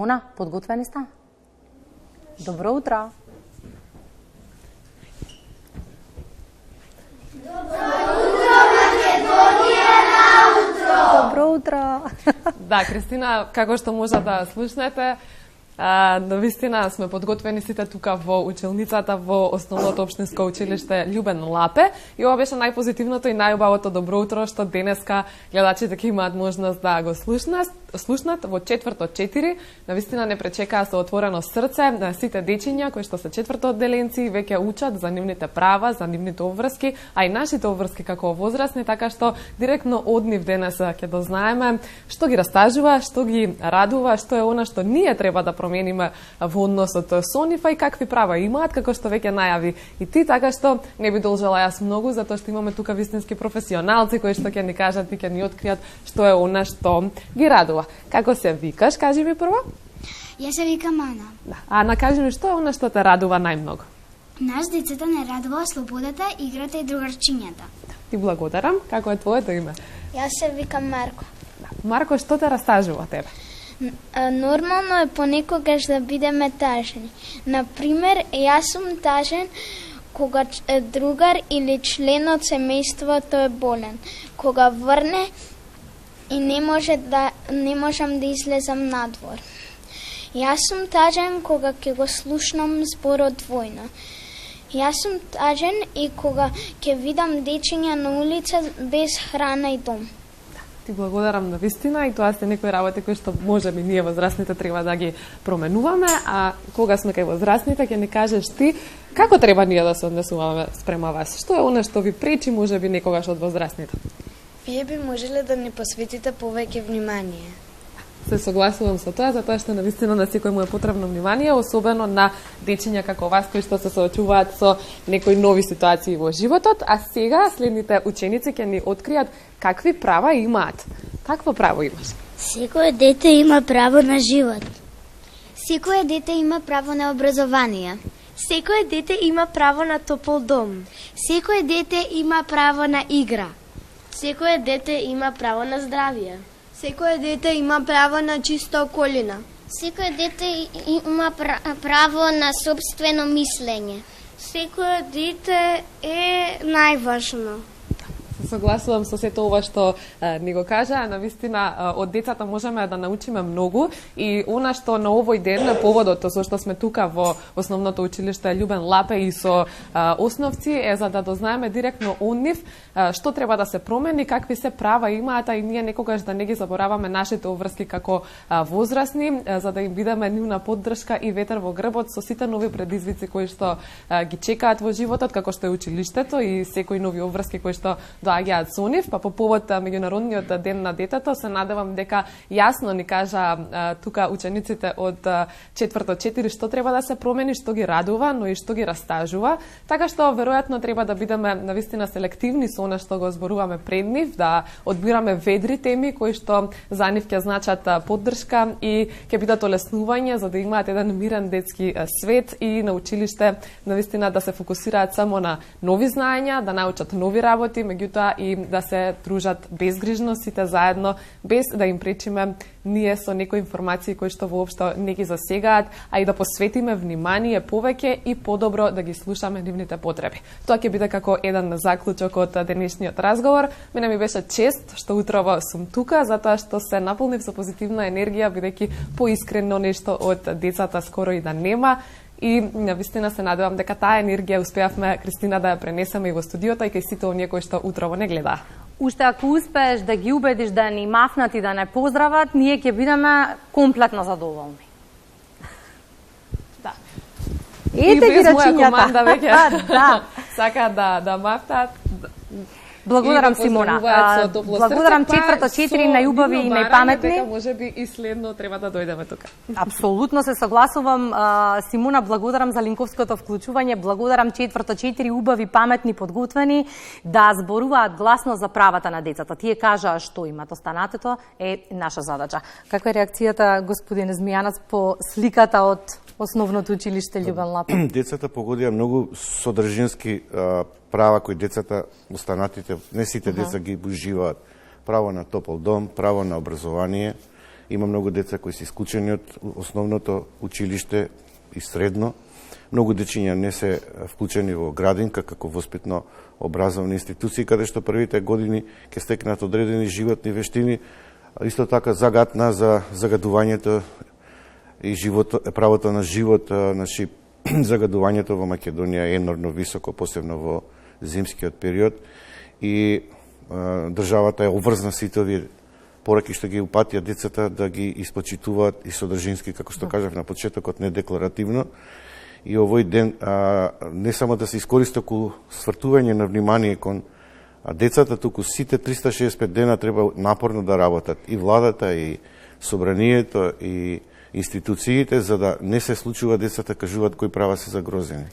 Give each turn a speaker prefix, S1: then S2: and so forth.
S1: Симона, подготвени сте? Добро утро! Добро утро!
S2: Да, Кристина, како што може да слушнете, навистина сме подготвени сите тука во училницата во Основното општинско училиште Љубен Лапе и ова беше најпозитивното и најубавото добро утро што денеска гледачите ќе имаат можност да го слушнат во четврто 4. Навистина не пречекаа со отворено срце на сите дечиња кои што се четврто одделенци веќе учат за нивните права, за нивните обврски, а и нашите обврски како возрастни, така што директно од нив денес ќе дознаеме што ги растажува, што ги радува, што е она што ние треба да промениме во односот со нив и какви права имаат, како што веќе најави и ти, така што не би должела јас многу, затоа што имаме тука вистински професионалци кои што ќе ни кажат и ќе ни откријат што е она што ги радува. Како се викаш? Кажи ми прво.
S3: Јас се викам Ана.
S2: Да. Ана, кажи ми што е она што те радува најмногу?
S3: Нас децата не радува слободата, играта и другарчињата.
S2: Ти благодарам. Како е твоето име?
S4: Јас се викам Марко.
S2: Марко, што те растажува тебе?
S4: Нормално е понекогаш да бидеме тажни. Например, јас сум тажен кога другар или член од семејството е болен. Кога врне и не можам да излезам надвор. Јас сум тажен кога ќе го слушнам зборот двојно. Јас сум тажен и кога ќе видам дечиња на улица без храна и дом.
S2: Ти благодарам на вистина и тоа се некои работи кои што можеби ние возрастните треба да ги променуваме, а кога сме кај возрастните ќе ни кажеш ти како треба ние да се однесуваме спрема вас. Што е она што ви пречи можеби некогаш од возрастните?
S5: Вие би можеле да ни посветите повеќе внимание.
S2: Се согласувам со тоа, затоа што навистина на секој му е потребно внимание, особено на дечиња како вас кои што се соочуваат со некои нови ситуации во животот, а сега следните ученици ќе ни откријат какви права имаат. Какво право имаш?
S6: Секое дете има право на живот.
S3: Секое дете има право на образование.
S7: Секое дете има право на топол дом.
S6: Секое дете има право на игра.
S7: Секое дете има право на здравје.
S5: Секое дете има право на чиста околина.
S6: Секое дете има право на собствено мислење.
S7: Секое дете е најважно.
S2: Согласувам со сето ова што ни го кажа, навистина од децата можеме да научиме многу и она што на овој ден поводот со што сме тука во Основното училиште Љубен Лапе и со основци е за да дознаеме директно од нив што треба да се промени, какви се права имаат, а и ние некогаш да не ги забораваме нашите обврски како возрастни, за да им бидеме нивна поддршка и ветер во грбот со сите нови предизвици кои што ги чекаат во животот, како што е училиштето и секои нови обврски кои што доаѓаат со нив, па по повод меѓународниот ден на детето се надевам дека јасно ни кажа тука учениците од четврто 4 што треба да се промени, што ги радува, но и што ги растажува, така што веројатно треба да бидеме навистина селективни со она што го зборуваме пред нив, да одбираме ведри теми кои што за нив ќе значат поддршка и ќе бидат олеснување за да имаат еден мирен детски свет и на училиште навистина да се фокусираат само на нови знаења, да научат нови работи, меѓутоа и да се дружат безгрижно сите заедно, без да им пречиме ние со некои информации кои што воопшто не ги засегаат, а и да посветиме внимание повеќе и подобро да ги слушаме нивните потреби. Тоа ќе биде како еден заклучок од денешниот разговор. Мене ми беше чест што утрово сум тука, затоа што се наполнив со позитивна енергија, бидејќи поискрено нешто од децата скоро и да нема. И навистина се надевам дека таа енергија успеавме, Кристина, да ја пренесеме и во студиото и кај сите оние кои што утрово не гледаа.
S1: Уште ако успееш да ги убедиш да ни мафнат и да не поздрават, ние ќе бидеме комплетно задоволни.
S2: Да.
S1: Ете ги рачињата.
S2: Команда веќе
S1: да.
S2: сака да мафтат.
S1: Благодарам, Симона. Благодарам четврто 4 најубави и најпаметни.
S2: Дека можеби и следно треба да дојдеме тука.
S1: Апсолутно се согласувам, Симона, благодарам за линковското вклучување, благодарам четврто 4 убави, паметни, подготвени да зборуваат гласно за правата на децата. Тие кажаа што имат, останатото е наша задача. Каква е реакцијата, господин Змијанац, по сликата од Основното училиште Љубен Лапе?
S8: Децата погодија многу содржински права кои децата, останатите, не сите деца ги уживаат. Право на топол дом, право на образование Има многу деца кои се исклучени од основното училиште и средно. Многу дечиња не се вклучени во градинка како воспитно образовни институции, каде што првите години ќе стекнат одредени животни вештини, исто така загатна за загадувањето и правото на живот, значи загадувањето во Македонија е енормно високо, посебно во зимскиот период, и државата е обврзна сите овие пораки што ги упатија децата да ги испочитуваат и содржински, како што кажав на почетокот, не декларативно. И овој ден не само да се искористи околу свртување на внимание кон децата, туку сите 365 дена треба напорно да работат и владата, и собранието, и институциите, за да не се случува децата кажуваат кои права се загрозени.